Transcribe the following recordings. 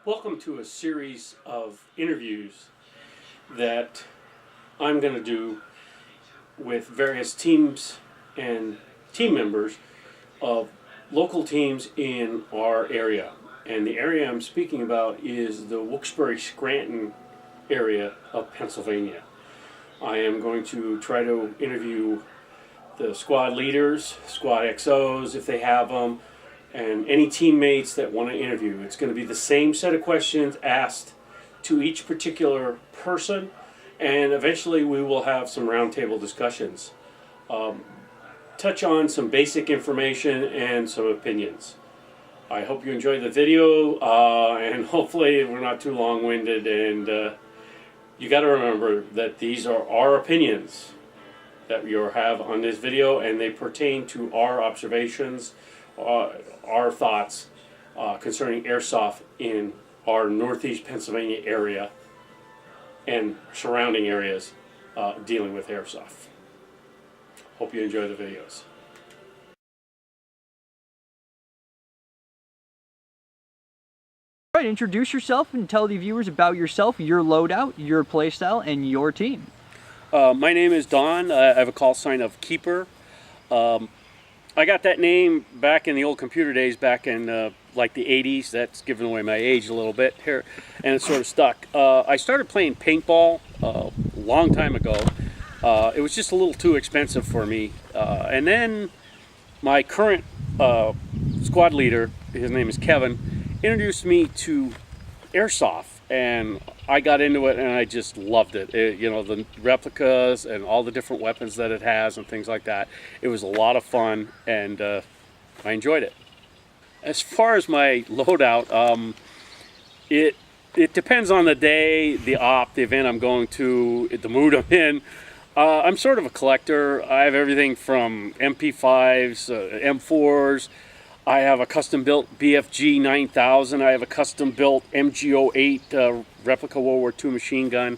Welcome to a series of interviews that I'm going to do with various teams and team members of local teams in our area. And the area I'm speaking about is the Wilkes-Barre-Scranton area of Pennsylvania. I am going to try to interview the squad leaders, squad XOs if they have them, and any teammates that want to interview. It's going to be the same set of questions asked to each particular person, and eventually we will have some roundtable discussions. Touch on some basic information and some opinions. I hope you enjoy the video, and hopefully we're not too long-winded, and you got to remember that these are our opinions that you have on this video, and they pertain to our observations, our thoughts concerning airsoft in our northeast Pennsylvania area and surrounding areas dealing with airsoft. Hope you enjoy the videos. All right, introduce yourself and tell the viewers about yourself, your loadout, your playstyle, and your team. My name is Don. I have a call sign of Keeper. I got that name back in the old computer days, back in like the 80s. That's giving away my age a little bit here, and it's sort of stuck. I started playing paintball a long time ago. It was just a little too expensive for me. And then my current squad leader, his name is Kevin, introduced me to airsoft, and I got into it and I just loved it. You know, the replicas and all the different weapons that it has and things like that. It was a lot of fun, and I enjoyed it. As far as my loadout, it depends on the day, the event I'm going to, the mood I'm in. I'm sort of a collector. I have everything from MP5s, M4s. I have a custom-built BFG 9000. I have a custom-built MG08 replica World War II machine gun.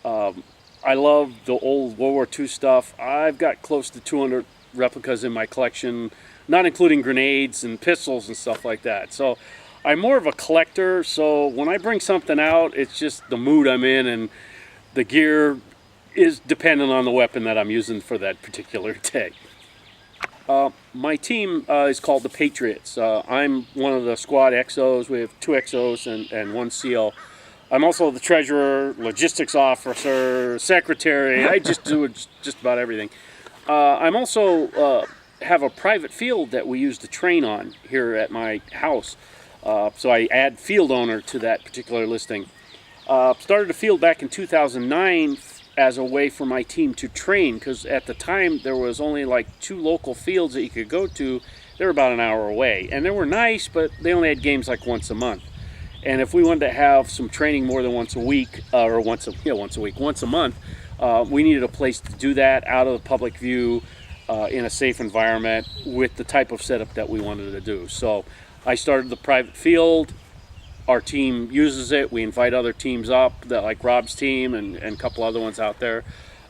I love the old World War II stuff. I've got close to 200 replicas in my collection, not including grenades and pistols and stuff like that. So I'm more of a collector, so when I bring something out, it's just the mood I'm in, and the gear is dependent on the weapon that I'm using for that particular day. My team is called the Patriots. I'm one of the squad XOs. We have 2 XOs and 1 CO. I'm also the treasurer, logistics officer, secretary. I just do just about everything. I'm also have a private field that we use to train on here at my house. So I add field owner to that particular listing. Started a field back in 2009 as a way for my team to train, because at the time there was only like 2 local fields that you could go to. They were about an hour away, and they were nice, but they only had games like once a month. And if we wanted to have some training more than once a week, or once a month, we needed a place to do that out of the public view, in a safe environment with the type of setup that we wanted to do. So I started the private field. Our team uses it. We invite other teams up, like Rob's team and a couple other ones out there.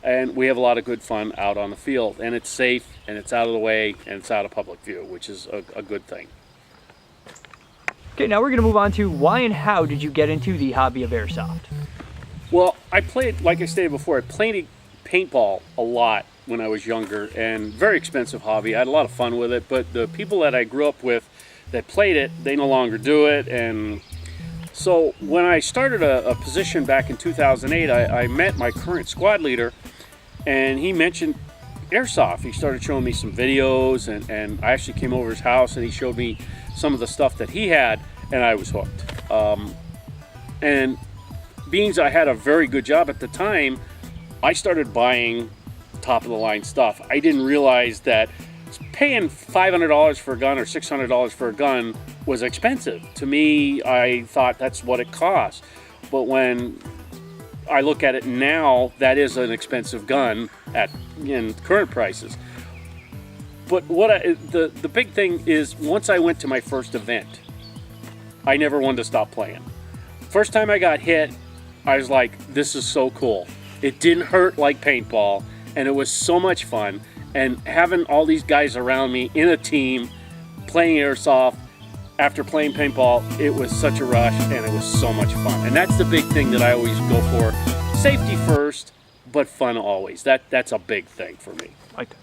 And we have a lot of good fun out on the field. And it's safe, and it's out of the way, and it's out of public view, which is a good thing. Okay, now we're going to move on to why and how did you get into the hobby of airsoft? Well, I played, like I stated before, I played paintball a lot when I was younger, and very expensive hobby. I had a lot of fun with it, but the people that I grew up with that played it, they no longer do it. And so when I started a position back in 2008, I met my current squad leader, and he mentioned airsoft. He started showing me some videos, and I actually came over his house and he showed me some of the stuff that he had, and I was hooked. And being I had a very good job at the time, I started buying top of the line stuff. I didn't realize that paying $500 for a gun or $600 for a gun was expensive. To me, I thought that's what it cost. But when I look at it now, that is an expensive gun in current prices. But the big thing is, once I went to my first event, I never wanted to stop playing. First time I got hit, I was like, this is so cool. It didn't hurt like paintball, and it was so much fun. And having all these guys around me in a team playing airsoft, after playing paintball, it was such a rush and it was so much fun. And that's the big thing that I always go for. Safety first, but fun always. That's a big thing for me. Like that.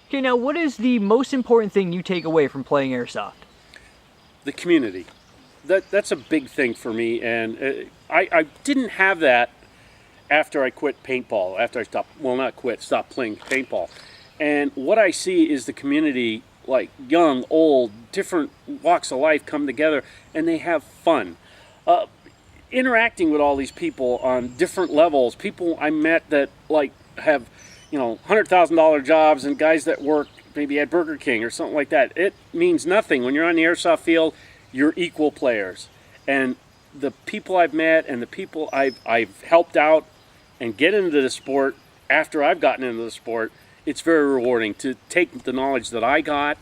Okay, now what is the most important thing you take away from playing airsoft? The community. That's a big thing for me, and I didn't have that after I quit paintball, after I stopped, well, not quit, stopped playing paintball. And what I see is the community, like young, old, different walks of life come together and they have fun. Interacting with all these people on different levels, people I met that like have, you know, $100,000 jobs and guys that work maybe at Burger King or something like that. It means nothing. When you're on the airsoft field, you're equal players. And the people I've met and the people I've helped out and get into the sport after I've gotten into the sport, it's very rewarding to take the knowledge that I got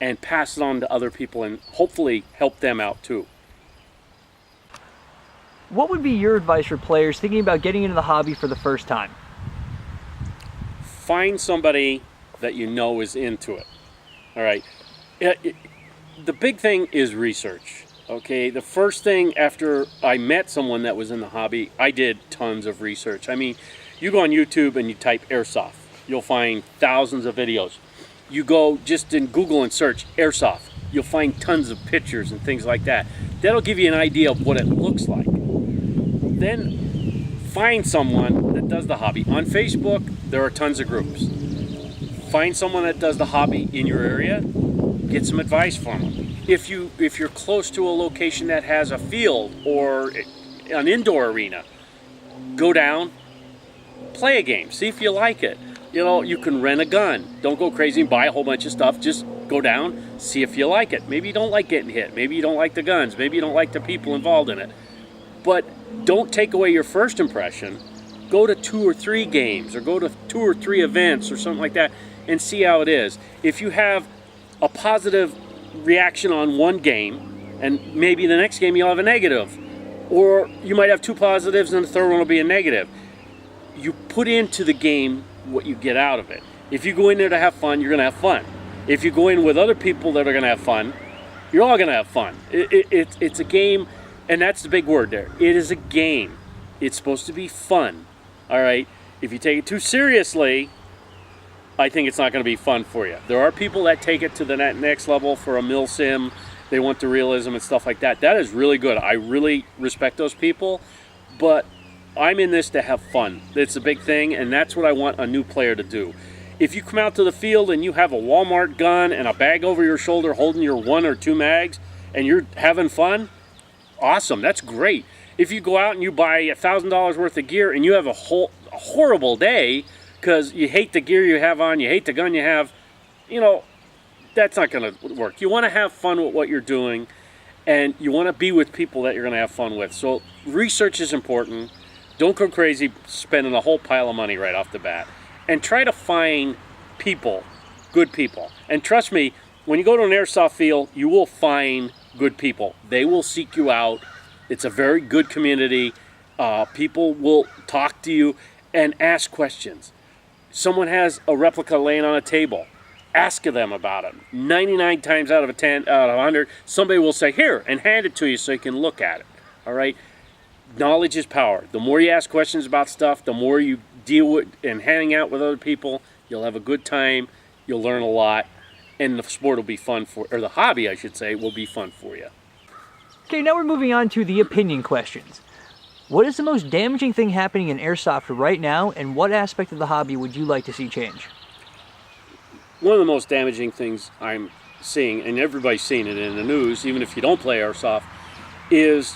and pass it on to other people and hopefully help them out too. What would be your advice for players thinking about getting into the hobby for the first time? Find somebody that you know is into it. All right. The big thing is research. Okay. The first thing after I met someone that was in the hobby, I did tons of research. I mean, you go on YouTube and you type airsoft, you'll find thousands of videos. You go just in Google and search airsoft, you'll find tons of pictures and things like that. That'll give you an idea of what it looks like. Then find someone that does the hobby. On Facebook, there are tons of groups. Find someone that does the hobby in your area, get some advice from them. If you're close to a location that has a field or an indoor arena, go down, play a game, see if you like it. You know, you can rent a gun. Don't go crazy and buy a whole bunch of stuff. Just go down, see if you like it. Maybe you don't like getting hit. Maybe you don't like the guns. Maybe you don't like the people involved in it. But don't take away your first impression. Go to 2 or 3 games or go to 2 or 3 events or something like that and see how it is. If you have a positive reaction on one game and maybe the next game you'll have a negative, or you might have 2 positives and the third one will be a negative. You put into the game what you get out of it. If you go in there to have fun, you're going to have fun. If you go in with other people that are going to have fun, you're all going to have fun. It's a game, and that's the big word there. It is a game. It's supposed to be fun. All right? If you take it too seriously, I think it's not going to be fun for you. There are people that take it to the next level for a mil sim. They want the realism and stuff like that. That is really good. I really respect those people, but I'm in this to have fun. It's a big thing, and that's what I want a new player to do. If you come out to the field and you have a Walmart gun and a bag over your shoulder holding your 1 or 2 mags and you're having fun, awesome, that's great. If you go out and you buy $1,000 worth of gear and you have a horrible day because you hate the gear you have on, you hate the gun you have, you know, that's not going to work. You want to have fun with what you're doing, and you want to be with people that you're going to have fun with. So research is important. Don't go crazy spending a whole pile of money right off the bat. And try to find people, good people. And trust me, when you go to an airsoft field, you will find good people. They will seek you out. It's a very good community. People will talk to you and ask questions. Someone has a replica laying on a table. Ask them about it. 99 times out of 100, somebody will say, here, and hand it to you so you can look at it. All right? Knowledge is power. The more you ask questions about stuff, the more you deal with and hang out with other people, you'll have a good time, you'll learn a lot, and the sport will be fun for, or the hobby, I should say, will be fun for you. Okay, now we're moving on to the opinion questions. What is the most damaging thing happening in airsoft right now, and what aspect of the hobby would you like to see change? One of the most damaging things I'm seeing, and everybody's seeing it in the news, even if you don't play airsoft, is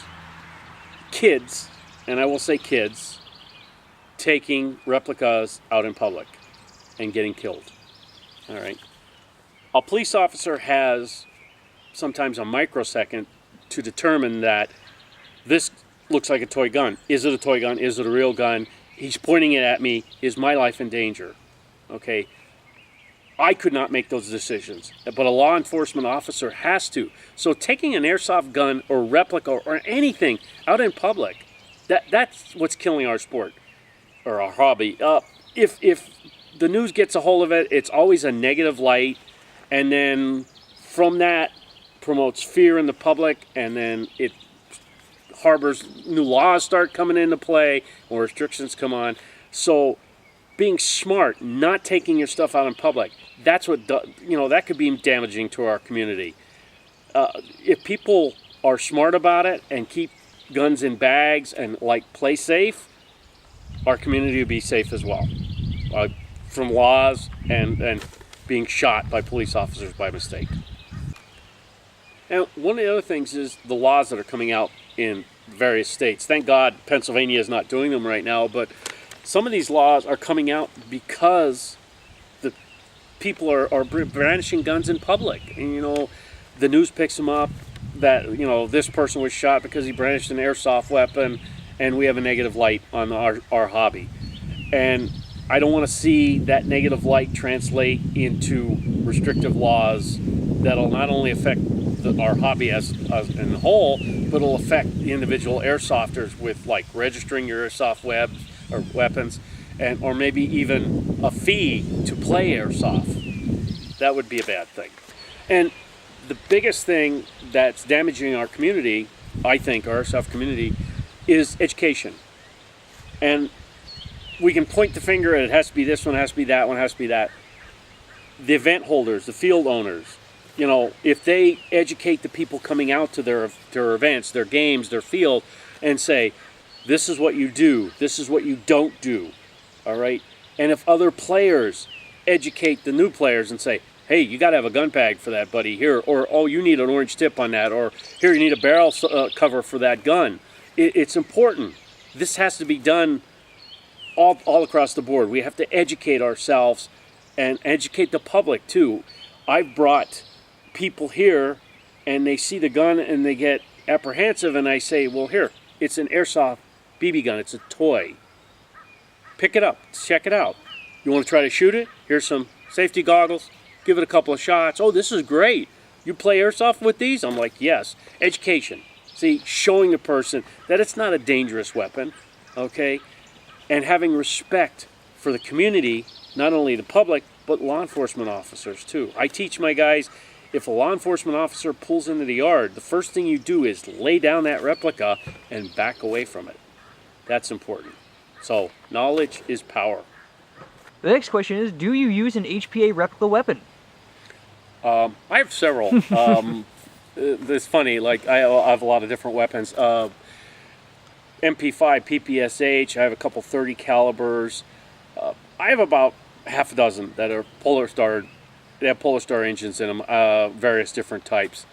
kids, and I will say kids, taking replicas out in public and getting killed. All right. A police officer has sometimes a microsecond to determine that this looks like a toy gun. Is it a toy gun? Is it a real gun? He's pointing it at me. Is my life in danger? Okay. I could not make those decisions, but a law enforcement officer has to. So taking an airsoft gun or replica or anything out in public, that's what's killing our sport or our hobby. If the news gets a hold of it, it's always a negative light, and then from that promotes fear in the public, and then it harbors new laws start coming into play or restrictions come on. So being smart, not taking your stuff out in public, that's what, that could be damaging to our community. If people are smart about it and keep guns in bags and play safe, our community will be safe as well, from laws and being shot by police officers by mistake. And one of the other things is the laws that are coming out in various states. Thank God Pennsylvania is not doing them right now, but some of these laws are coming out because the people are brandishing guns in public. And, the news picks them up that, this person was shot because he brandished an airsoft weapon, and we have a negative light on our hobby. And I don't want to see that negative light translate into restrictive laws that'll not only affect our hobby as in a whole, but it'll affect the individual airsofters with registering your airsoft weapons, or maybe even a fee to play airsoft. That would be a bad thing. And the biggest thing that's damaging our community, I think, our airsoft community, is education. And we can point the finger at it has to be this one, has to be that one, has to be that. The event holders, the field owners, if they educate the people coming out to their events, their games, their field, and say, this is what you do, this is what you don't do, all right? And if other players educate the new players and say, hey, you got to have a gun bag for that, buddy, here, or, oh, you need an orange tip on that, or here, you need a barrel cover for that gun. It's important. This has to be done all across the board. We have to educate ourselves and educate the public, too. I've brought people here, and they see the gun, and they get apprehensive, and I say, well, here, it's an airsoft BB gun. It's a toy. Pick it up. Check it out. You want to try to shoot it? Here's some safety goggles. Give it a couple of shots. Oh, this is great. You play airsoft with these? I'm like, yes. Education. See, showing the person that it's not a dangerous weapon, okay? And having respect for the community, not only the public, but law enforcement officers too. I teach my guys, if a law enforcement officer pulls into the yard, the first thing you do is lay down that replica and back away from it. That's important. So, knowledge is power. The next question is, do you use an HPA replica weapon? I have several. It's funny, I have a lot of different weapons. MP5 PPSH, I have a couple 30 calibers. I have about half a dozen that are Polar Star. They have Polar Star engines in them, various different types.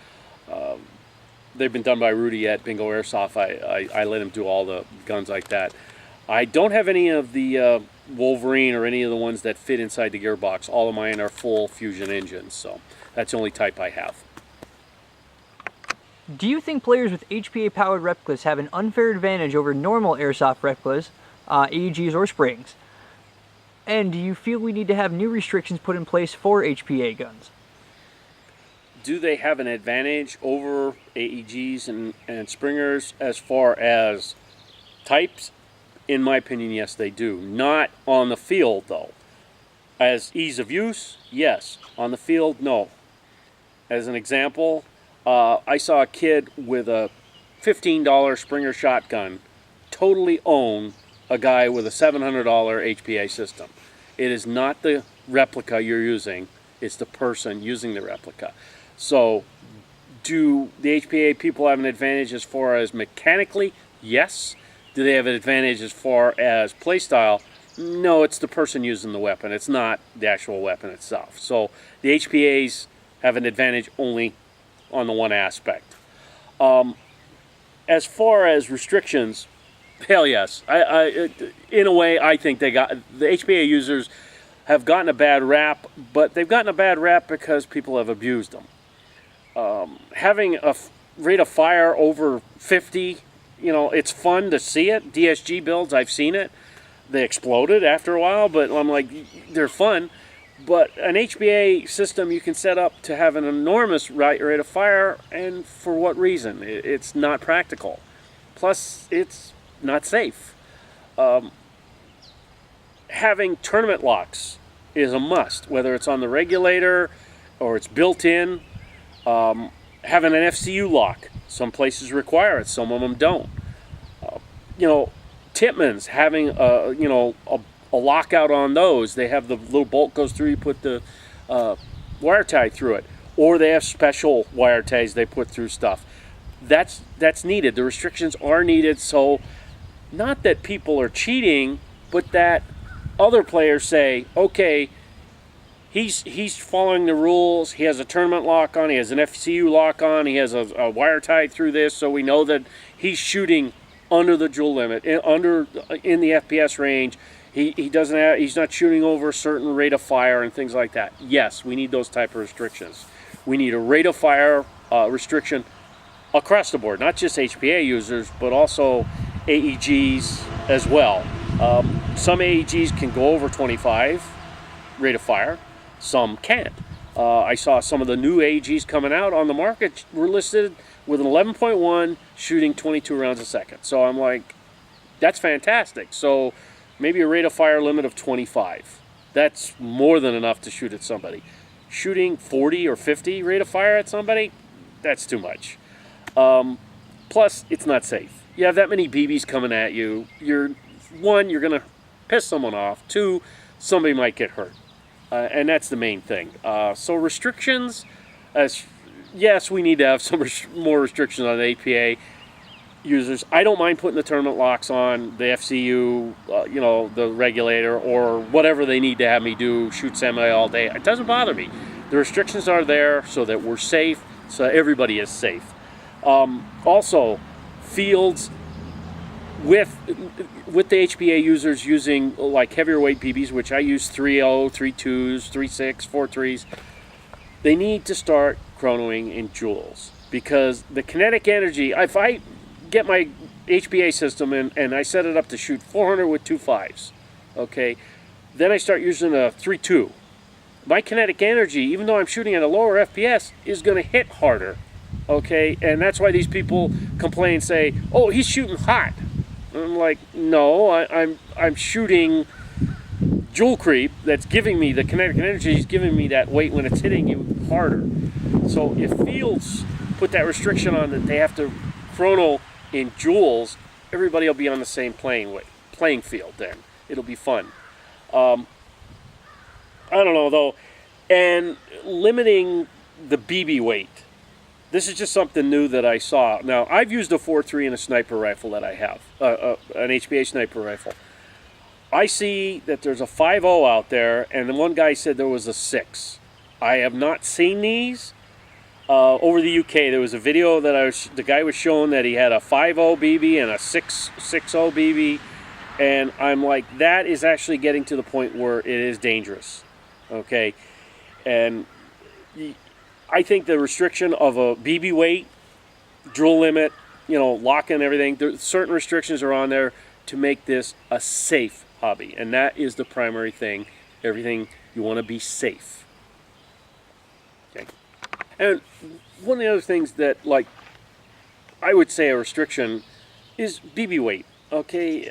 They've been done by Rudy at Bingo Airsoft. I let him do all the guns like that. I don't have any of the Wolverine or any of the ones that fit inside the gearbox. All of mine are full fusion engines, so that's the only type I have. Do you think players with HPA-powered replicas have an unfair advantage over normal airsoft replicas, AEGs or springs? And do you feel we need to have new restrictions put in place for HPA guns? Do they have an advantage over AEGs and springers as far as types? In my opinion, yes, they do. Not on the field, though. As ease of use, yes. On the field, no. As an example, I saw a kid with a $15 Springer shotgun totally own a guy with a $700 HPA system. It is not the replica you're using, it's the person using the replica. So, do the HPA people have an advantage as far as mechanically? Yes. Do they have an advantage as far as play style? No, it's the person using the weapon. It's not the actual weapon itself. So the HPAs have an advantage only on the one aspect. As far as restrictions, hell yes. In a way, I think the HPA users have gotten a bad rap, but they've gotten a bad rap because people have abused them. Having a rate of fire over 50, it's fun to see it. DSG builds, I've seen it. They exploded after a while, but I'm like, they're fun. But an HPA system you can set up to have an enormous rate of fire, and for what reason? It's not practical. Plus, it's not safe. Having tournament locks is a must, whether it's on the regulator or it's built in. having an FCU lock. Some places require it, some of them don't. You know, Tippmans having a lockout on those. They have the little bolt goes through. You put the wire tie through it, or they have special wire ties they put through stuff. That's needed. The restrictions are needed. So, not that people are cheating, but that other players say, okay, he's following the rules. He has a tournament lock on. He has an FCU lock on. He has a wire tie through this, so we know that he's shooting under the joule limit, in the FPS range. He's not shooting over a certain rate of fire and things like that. Yes, we need those type of restrictions. We need a rate of fire restriction across the board, not just HPA users, but also AEGs as well. Some AEGs can go over 25 rate of fire. Some can't. I saw some of the new AEGs coming out on the market were listed with an 11.1 shooting 22 rounds a second. So I'm like, that's fantastic. So maybe a rate of fire limit of 25. That's more than enough to shoot at somebody. Shooting 40 or 50 rate of fire at somebody, that's too much. Plus, it's not safe. You have that many BBs coming at you. You're going to piss someone off. Two, somebody might get hurt. And that's the main thing. So restrictions, yes, we need to have some more restrictions on the HPA users. I don't mind putting the tournament locks on, the FCU, the regulator, or whatever they need to have me do, shoot semi all day. It doesn't bother me. The restrictions are there so that we're safe, so everybody is safe. Also, fields with the HPA users using like heavier weight BBs, which I use 3.0, 3.2s, 3.6, 4.3s, they need to start chronoing in joules, because the kinetic energy, if I get my HPA system and I set it up to shoot 400 with 2.5s, okay, then I start using a 3.2. My kinetic energy, even though I'm shooting at a lower FPS, is going to hit harder, okay, and that's why these people complain, say, oh, he's shooting hot. I'm like, no, I'm shooting joule creep that's giving me the kinetic energy, is giving me that weight when it's hitting you harder. So if fields put that restriction on that they have to chrono in joules, everybody will be on the same playing field then. It'll be fun. I don't know though, and limiting the BB weight. This is just something new that I saw. Now, I've used a 4.3 in a sniper rifle that I have, an HPA sniper rifle. I see that there's a 5.0 out there, and then one guy said there was a 6. I have not seen these. Over the UK, there was a video that the guy was showing that he had a 5.0 BB and a 6.0 BB, and I'm like, that is actually getting to the point where it is dangerous, okay? And I think the restriction of a BB weight, drill limit, lock and everything, certain restrictions are on there to make this a safe hobby. And that is the primary thing. Everything, you want to be safe. Okay. And one of the other things that, like, I would say a restriction is BB weight. Okay.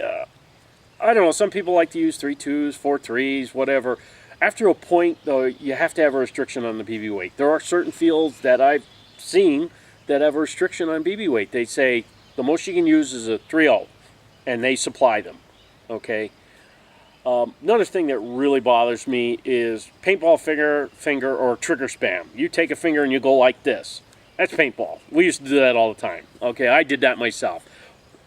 I don't know. Some people like to use 3.2s, 4.3s, whatever. After a point, though, you have to have a restriction on the BB weight. There are certain fields that I've seen that have a restriction on BB weight. They say the most you can use is a 3.0, and they supply them, okay? Another thing that really bothers me is paintball finger or trigger spam. You take a finger and you go like this. That's paintball. We used to do that all the time, okay? I did that myself.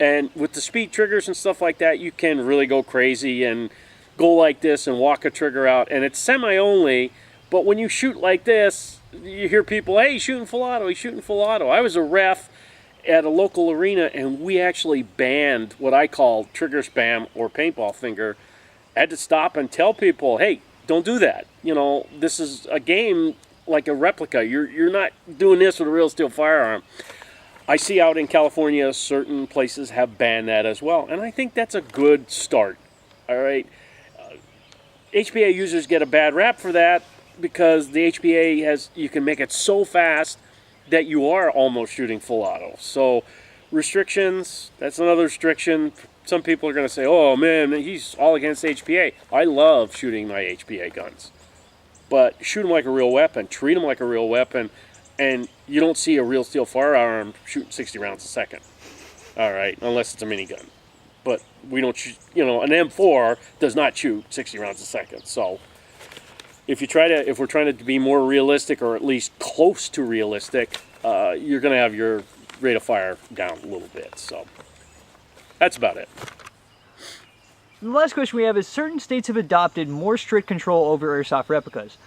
And with the speed triggers and stuff like that, you can really go crazy and go like this and walk a trigger out, and it's semi-only, but when you shoot like this, you hear people, hey, he's shooting full auto, he's shooting full auto. I was a ref at a local arena, and we actually banned what I call trigger spam or paintball finger. I had to stop and tell people, hey, don't do that. This is a game like a replica. You're not doing this with a real steel firearm. I see out in California, certain places have banned that as well, and I think that's a good start, all right? HPA users get a bad rap for that because the HPA you can make it so fast that you are almost shooting full auto. So restrictions, that's another restriction. Some people are going to say, oh man, he's all against HPA. I love shooting my HPA guns. But shoot them like a real weapon. Treat them like a real weapon. and you don't see a real steel firearm shooting 60 rounds a second. All right, unless it's a minigun. But we don't shoot, an M4 does not shoot 60 rounds a second. So if we're trying to be more realistic, or at least close to realistic, you're going to have your rate of fire down a little bit. So that's about it. The last question we have is, certain states have adopted more strict control over airsoft replicas.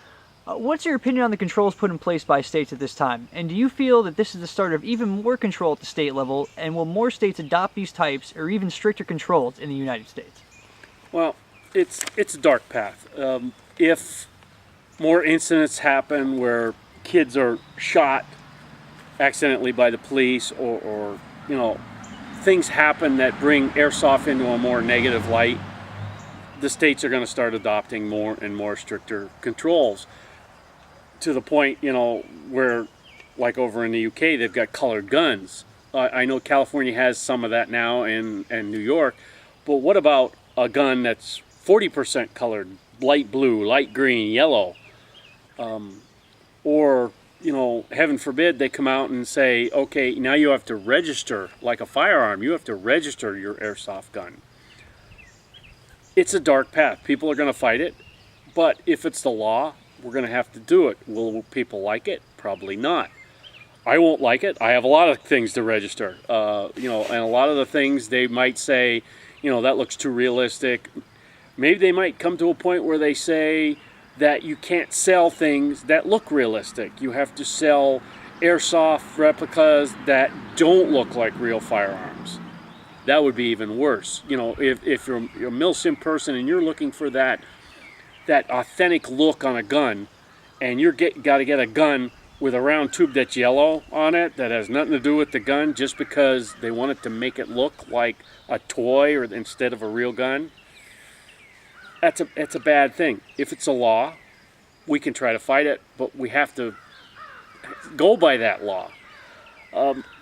What's your opinion on the controls put in place by states at this time? And do you feel that this is the start of even more control at the state level, and will more states adopt these types or even stricter controls in the United States? Well, it's a dark path. If more incidents happen where kids are shot accidentally by the police, or things happen that bring airsoft into a more negative light, the states are going to start adopting more and more stricter controls, to the point, where, like over in the UK, they've got colored guns. I know California has some of that now, and New York, but what about a gun that's 40% colored, light blue, light green, yellow? Or, heaven forbid, they come out and say, okay, now you have to register, like a firearm, you have to register your airsoft gun. It's a dark path. People are going to fight it, but if it's the law, we're going to have to do it. Will people like it? Probably not. I won't like it. I have a lot of things to register, and a lot of the things they might say, that looks too realistic. Maybe they might come to a point where they say that you can't sell things that look realistic. You have to sell airsoft replicas that don't look like real firearms. That would be even worse. If you're a milsim person and you're looking for that authentic look on a gun, and got to get a gun with a round tube that's yellow on it, that has nothing to do with the gun, just because they want it to make it look like a toy or instead of a real gun, that's a bad thing. If it's a law, we can try to fight it, but we have to go by that law.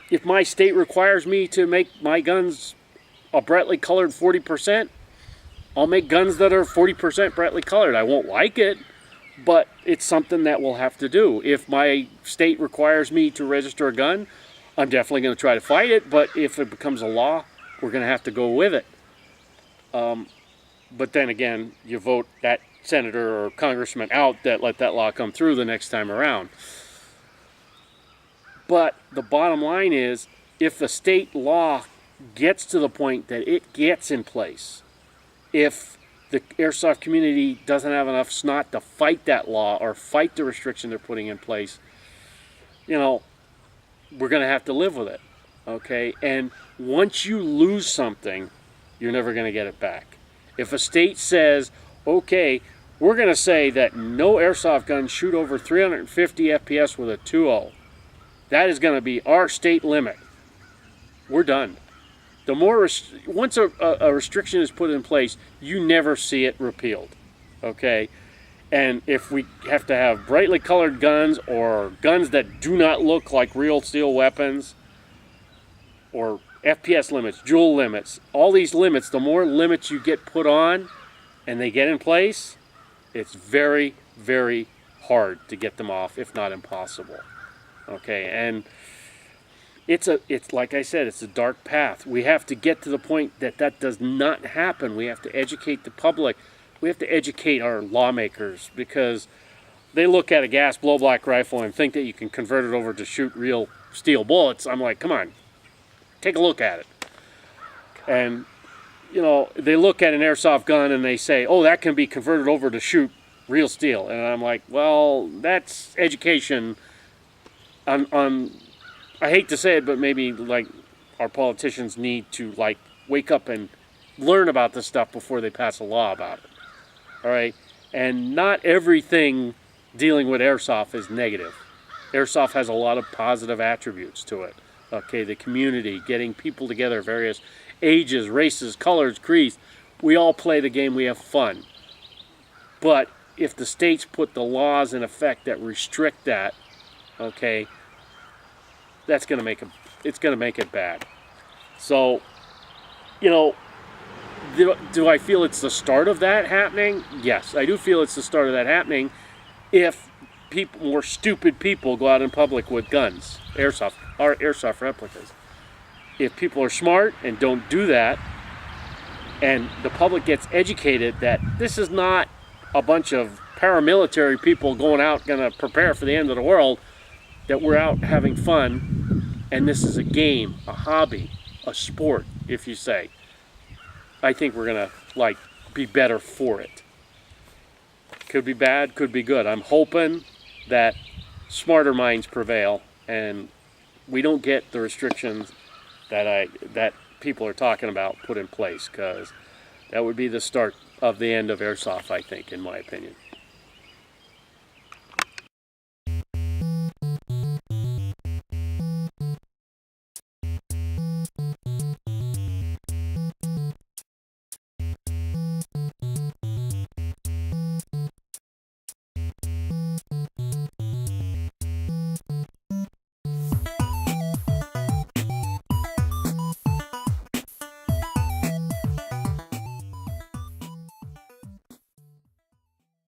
If my state requires me to make my guns a brightly colored 40%, I'll make guns that are 40% brightly colored. I won't like it, but it's something that we'll have to do. If my state requires me to register a gun, I'm definitely going to try to fight it, but if it becomes a law, we're going to have to go with it. But then again, you vote that senator or congressman out that let that law come through the next time around. But the bottom line is, if the state law gets to the point that it gets in place, if the airsoft community doesn't have enough snot to fight that law or fight the restriction they're putting in place, we're going to have to live with it, okay? And once you lose something, you're never going to get it back. If a state says, okay, we're going to say that no airsoft guns shoot over 350 FPS with a 2.0, that is going to be our state limit, we're done. The more once a restriction is put in place, you never see it repealed, okay? And if we have to have brightly colored guns, or guns that do not look like real steel weapons, or FPS limits, joule limits, all these limits, the more limits you get put on and they get in place, it's very, very hard to get them off, if not impossible, okay? And it's like I said, it's a dark path. We have to get to the point that does not happen. We have to educate the public. We have to educate our lawmakers, because they look at a gas blow-black rifle and think that you can convert it over to shoot real steel bullets. I'm like, come on, take a look at it. And, they look at an airsoft gun and they say, oh, that can be converted over to shoot real steel. And I'm like, well, that's education on I hate to say it, but maybe like our politicians need to wake up and learn about this stuff before they pass a law about it. All right? And not everything dealing with airsoft is negative. Airsoft has a lot of positive attributes to it. Okay, the community, getting people together, various ages, races, colors, creeds. We all play the game, we have fun. But if the states put the laws in effect that restrict that, okay, that's going to make it bad. So, do I feel it's the start of that happening? Yes, I do feel it's the start of that happening if more stupid people go out in public with guns, airsoft replicas. If people are smart and don't do that, and the public gets educated that this is not a bunch of paramilitary people going out going to prepare for the end of the world, that we're out having fun, and this is a game, a hobby, a sport, if you say, I think we're going to be better for it. Could be bad, could be good. I'm hoping that smarter minds prevail and we don't get the restrictions that people are talking about put in place, because that would be the start of the end of airsoft, I think, in my opinion.